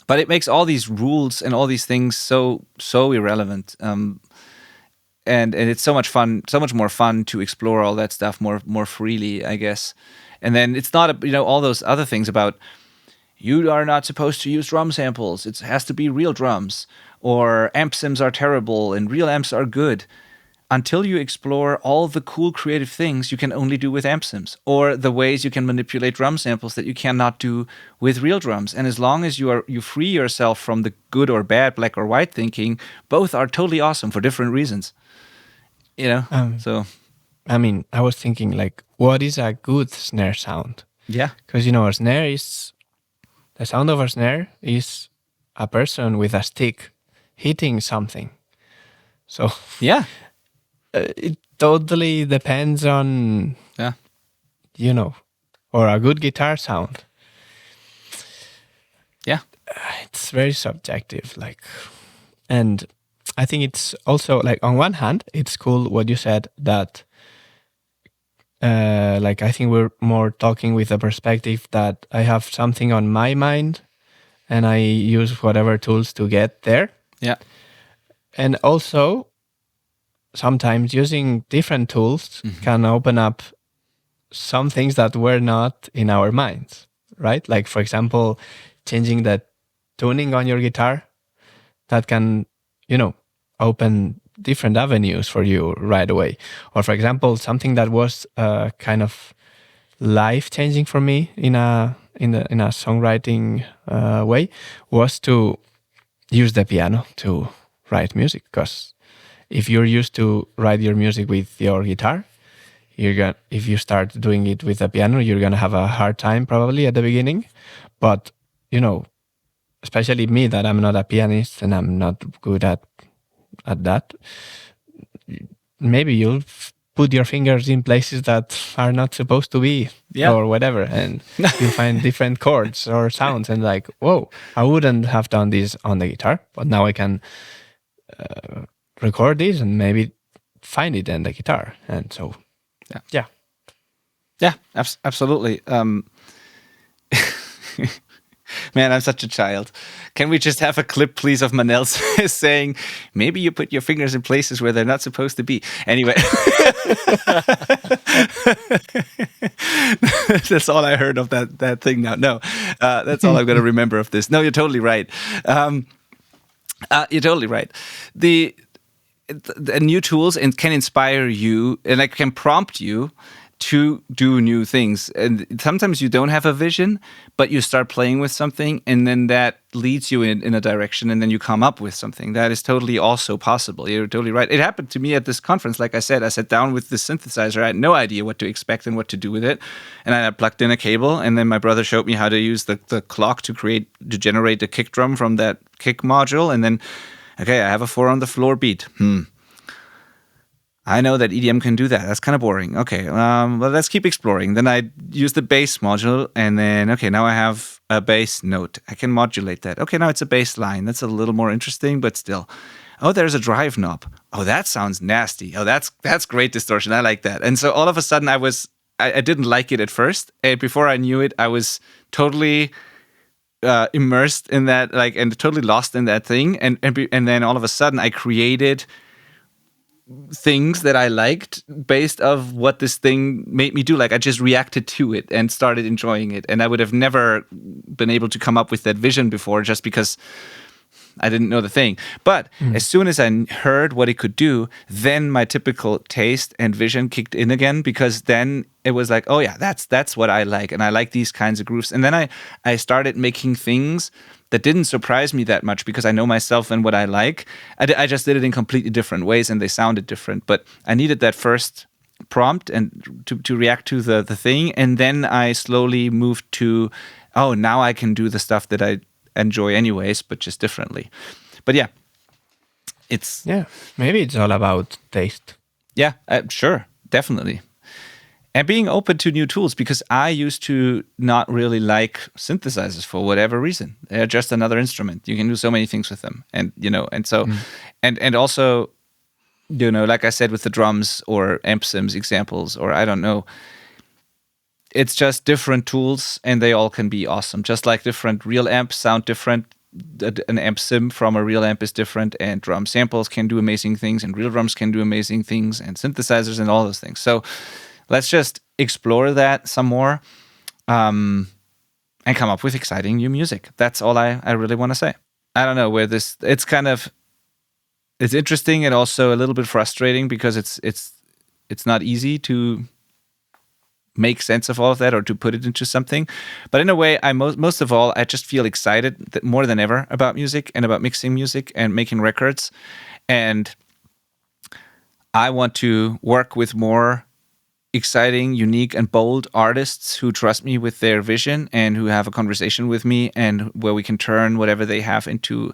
But it makes all these rules and all these things so irrelevant. And it's so much fun, so much more fun to explore all that stuff more freely, I guess. And then it's not, all those other things about you are not supposed to use drum samples. It has to be real drums, or amp sims are terrible and real amps are good. Until you explore all the cool creative things you can only do with amp sims, or the ways you can manipulate drum samples that you cannot do with real drums. And as long as you free yourself from the good or bad, black or white thinking, both are totally awesome for different reasons. So I mean, I was thinking, like, what is a good snare sound? yeah, Because, a snare is, the sound of a snare is a person with a stick hitting something. So yeah, it totally depends on, yeah, or a good guitar sound. yeah, It's very subjective, and I think it's also, like, on one hand, it's cool what you said, that I think we're more talking with a perspective that I have something on my mind and I use whatever tools to get there. yeah, And also, sometimes using different tools can open up some things that were not in our minds, right? Like, for example, changing the tuning on your guitar, that can, open different avenues for you right away. Or, for example, something that was kind of life-changing for me in a songwriting way was to use the piano to write music. Because if you're used to write your music with your guitar, if you start doing it with the piano, you're gonna have a hard time probably at the beginning. But especially me, that I'm not a pianist and I'm not good at that, maybe you'll put your fingers in places that are not supposed to be, or whatever, and you'll find different chords or sounds, and like, whoa, I wouldn't have done this on the guitar, but now I can record this and maybe find it in the guitar. And so yeah, absolutely. Man, I'm such a child. Can we just have a clip, please, of Manel saying, maybe you put your fingers in places where they're not supposed to be? Anyway. That's all I heard of that thing now. No, that's all I'm going to remember of this. No, you're totally right. You're totally right. The new tools can inspire you, and can prompt you to do new things. And sometimes you don't have a vision, but you start playing with something, and then that leads you in a direction, and then you come up with something. That is totally also possible. You're totally right. It happened to me at this conference. Like I said, I sat down with this synthesizer. I had no idea what to expect and what to do with it. And I plugged in a cable, and then my brother showed me how to use the clock to generate the kick drum from that kick module. And then, okay, I have a 4 on the floor beat. I know that EDM can do that. That's kind of boring. Okay, well, let's keep exploring. Then I use the bass module, and then, okay, now I have a bass note. I can modulate that. Okay, now it's a bass line. That's a little more interesting, but still. Oh, there's a drive knob. Oh, that sounds nasty. Oh, that's great distortion. I like that. And so all of a sudden, I didn't like it at first. And before I knew it, I was totally immersed in that, and totally lost in that thing. And then all of a sudden, I created things that I liked based of what this thing made me do. Like, I just reacted to it and started enjoying it. And I would have never been able to come up with that vision before, just because I didn't know the thing. But as soon as I heard what it could do, then my typical taste and vision kicked in again, because then it was like, oh yeah, that's what I like. And I like these kinds of grooves. And then I started making things that didn't surprise me that much because I know myself and what I like. I just did it in completely different ways and they sounded different. But I needed that first prompt and to react to the thing. And then I slowly moved to, oh, now I can do the stuff that I enjoy anyways, but just differently. But yeah, maybe it's all about taste. Yeah, sure, definitely. And being open to new tools, because I used to not really like synthesizers for whatever reason. They're just another instrument. You can do so many things with them. And, and so, and also, like I said, with the drums or amp sims examples, or I don't know, it's just different tools and they all can be awesome. Just like different real amps sound different. An amp sim from a real amp is different, and drum samples can do amazing things, and real drums can do amazing things, and synthesizers and all those things. So let's just explore that some more and come up with exciting new music. That's all I really want to say. I don't know where it's interesting and also a little bit frustrating because it's not easy to make sense of all of that or to put it into something. But in a way, most of all, I just feel excited that more than ever about music and about mixing music and making records. And I want to work with more exciting, unique, and bold artists who trust me with their vision and who have a conversation with me and where we can turn whatever they have into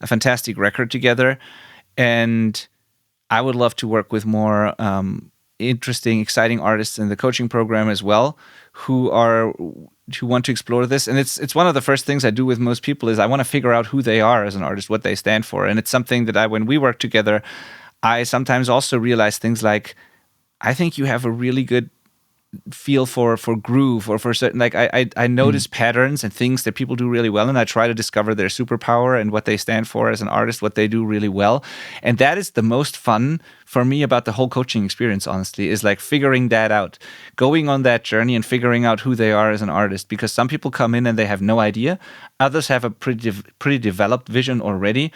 a fantastic record together. And I would love to work with more interesting, exciting artists in the coaching program as well, who want to explore this. And it's one of the first things I do with most people is I want to figure out who they are as an artist, what they stand for. And it's something that when we work together, I sometimes also realize things like, I think you have a really good feel for groove or for certain, like I notice patterns and things that people do really well, and I try to discover their superpower and what they stand for as an artist, what they do really well. And that is the most fun for me about the whole coaching experience, honestly, is like figuring that out, going on that journey and figuring out who they are as an artist, because some people come in and they have no idea, others have a pretty developed vision already.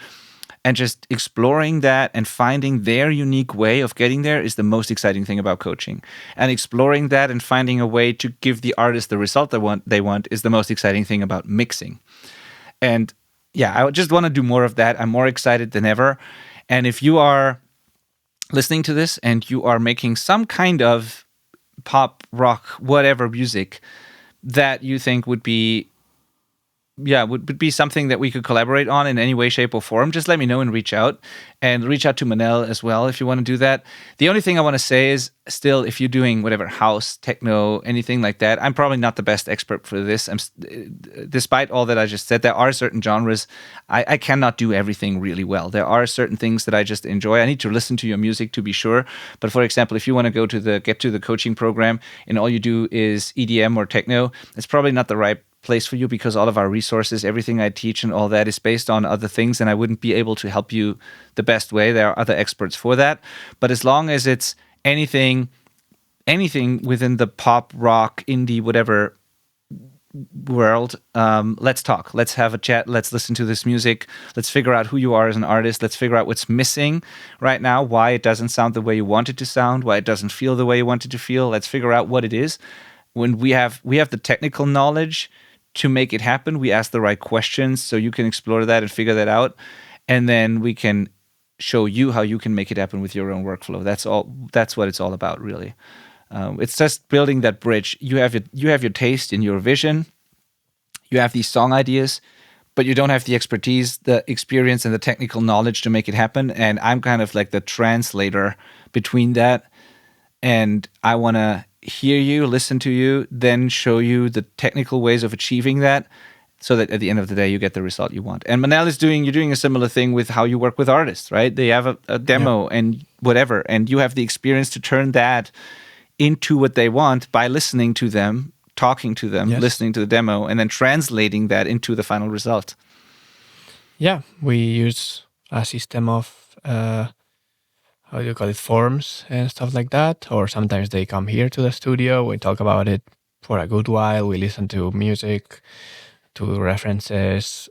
And just exploring that and finding their unique way of getting there is the most exciting thing about coaching. And exploring that and finding a way to give the artist the result they want is the most exciting thing about mixing. And yeah, I just want to do more of that. I'm more excited than ever. And if you are listening to this and you are making some kind of pop, rock, whatever music that you think would be something that we could collaborate on in any way, shape, or form, just let me know and reach out. And reach out to Manel as well if you want to do that. The only thing I want to say is, still, if you're doing whatever, house, techno, anything like that, I'm probably not the best expert for this. Despite all that I just said, there are certain genres I cannot do everything really well. There are certain things that I just enjoy. I need to listen to your music to be sure. But for example, if you want to get to the coaching program and all you do is EDM or techno, it's probably not the right place for you, because all of our resources, everything I teach and all that is based on other things, and I wouldn't be able to help you the best way. There are other experts for that. But as long as it's anything within the pop, rock, indie, whatever world, let's talk. Let's have a chat. Let's listen to this music. Let's figure out who you are as an artist. Let's figure out what's missing right now, why it doesn't sound the way you want it to sound, why it doesn't feel the way you want it to feel. Let's figure out what it is. When we have the technical knowledge to make it happen, we ask the right questions so you can explore that and figure that out. And then we can show you how you can make it happen with your own workflow. That's what it's all about, really. It's just building that bridge. You have your taste and your vision. You have these song ideas, but you don't have the expertise, the experience, and the technical knowledge to make it happen. And I'm kind of like the translator between that. And I want to hear you, listen to you, then show you the technical ways of achieving that, so that at the end of the day you get the result you want. And Manel you're doing a similar thing with how you work with artists, right? They have a demo and whatever, and you have the experience to turn that into what they want by listening to them, talking to them, listening to the demo, and then translating that into the final result. Yeah, we use a system of how do you call it, forms and stuff like that. Or sometimes they come here to the studio, we talk about it for a good while, we listen to music, to references.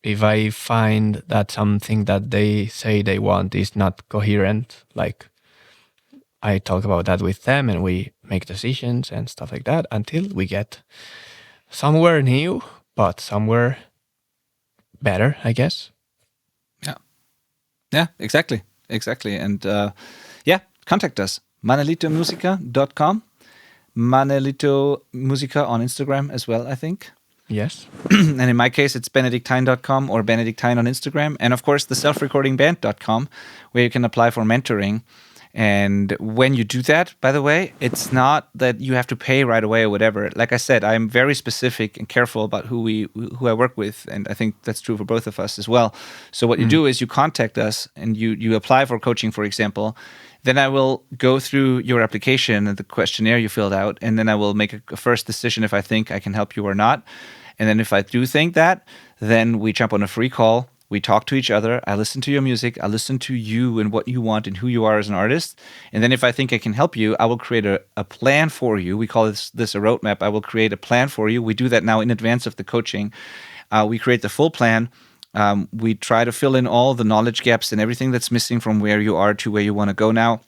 If I find that something that they say they want is not coherent, like, I talk about that with them and we make decisions and stuff like that until we get somewhere new, but somewhere better, I guess. Yeah, exactly. And contact us. manelitomusica.com. Manelito Musica on Instagram as well, I think. Yes. And in my case, it's benedictine.com or benedictine on Instagram. And of course, the selfrecordingband.com, where you can apply for mentoring. And when you do that, by the way, it's not that you have to pay right away or whatever. Like I said, I'm very specific and careful about who I work with, and I think that's true for both of us as well. So what you do is you contact us and you apply for coaching, for example. Then I will go through your application and the questionnaire you filled out, and then I will make a first decision if I think I can help you or not. And then if I do think that, then we jump on a free call. We talk to each other. I listen to your music. I listen to you and what you want and who you are as an artist. And then if I think I can help you, I will create a plan for you. We call this a roadmap. I will create a plan for you. We do that now in advance of the coaching. We create the full plan. We try to fill in all the knowledge gaps and everything that's missing from where you are to where you want to go now.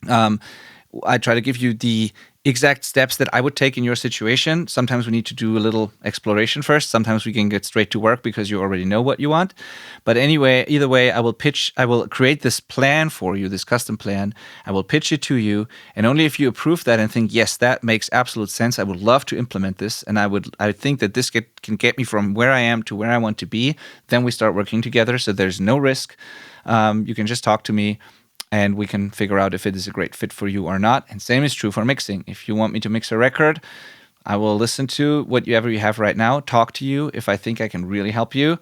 I try to give you the exact steps that I would take in your situation. Sometimes we need to do a little exploration first. Sometimes we can get straight to work because you already know what you want. But anyway, either way, I will create this plan for you, this custom plan. I will pitch it to you. And only if you approve that and think, yes, that makes absolute sense, I would love to implement this. And I think that this can get me from where I am to where I want to be. Then we start working together. So there's no risk. You can just talk to me, and we can figure out if it is a great fit for you or not. And same is true for mixing. If you want me to mix a record, I will listen to whatever you have right now, talk to you. If I think I can really help you,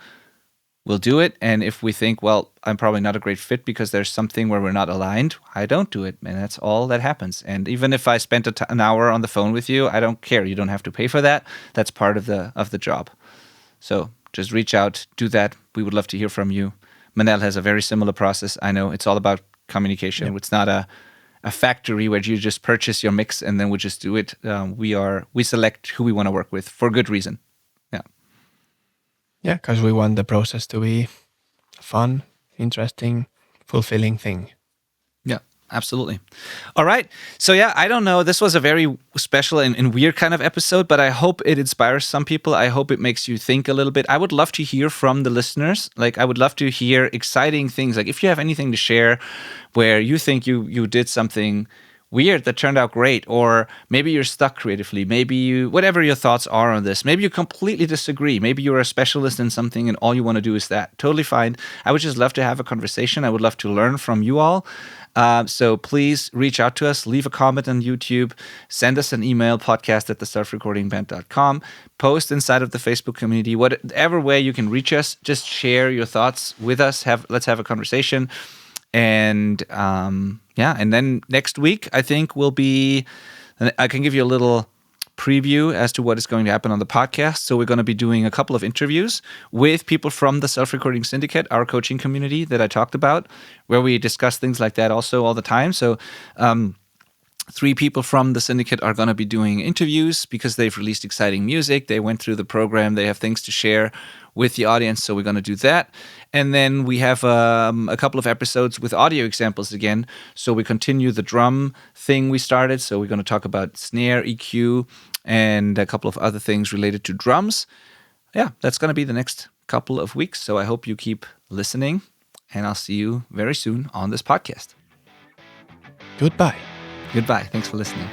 we'll do it. And if we think, well, I'm probably not a great fit because there's something where we're not aligned, I don't do it. And that's all that happens. And even if I spent an hour on the phone with you, I don't care. You don't have to pay for that. That's part of the job. So just reach out, do that. We would love to hear from you. Manel has a very similar process. I know it's all about communication. Yep. It's not a factory where you just purchase your mix and then we just do it. We select who we want to work with for good reason. Yeah, because we want the process to be a fun, interesting, fulfilling thing. Yeah, absolutely. All right. So I don't know. This was a very special and weird kind of episode, but I hope it inspires some people. I hope it makes you think a little bit. I would love to hear from the listeners. Like, I would love to hear exciting things. Like, if you have anything to share where you think you did something weird that turned out great, or maybe you're stuck creatively, maybe whatever your thoughts are on this, maybe you completely disagree, maybe you're a specialist in something and all you want to do is that, totally fine. I would just love to have a conversation. I would love to learn from you all. So please reach out to us, leave a comment on YouTube, send us an email, podcast@theselfrecordingband.com, post inside of the Facebook community, whatever way you can reach us, just share your thoughts with us. Let's have a conversation. And and then next week, I think I can give you a little preview as to what is going to happen on the podcast. So we're going to be doing a couple of interviews with people from the Self-Recording Syndicate, our coaching community that I talked about, where we discuss things like that also all the time. So 3 people from the syndicate are going to be doing interviews because they've released exciting music. They went through the program. They have things to share with the audience. So we're going to do that. And then we have a couple of episodes with audio examples again. So we continue the drum thing we started. So we're going to talk about snare, EQ, and a couple of other things related to drums. Yeah, that's going to be the next couple of weeks. So I hope you keep listening. And I'll see you very soon on this podcast. Goodbye. Goodbye. Thanks for listening.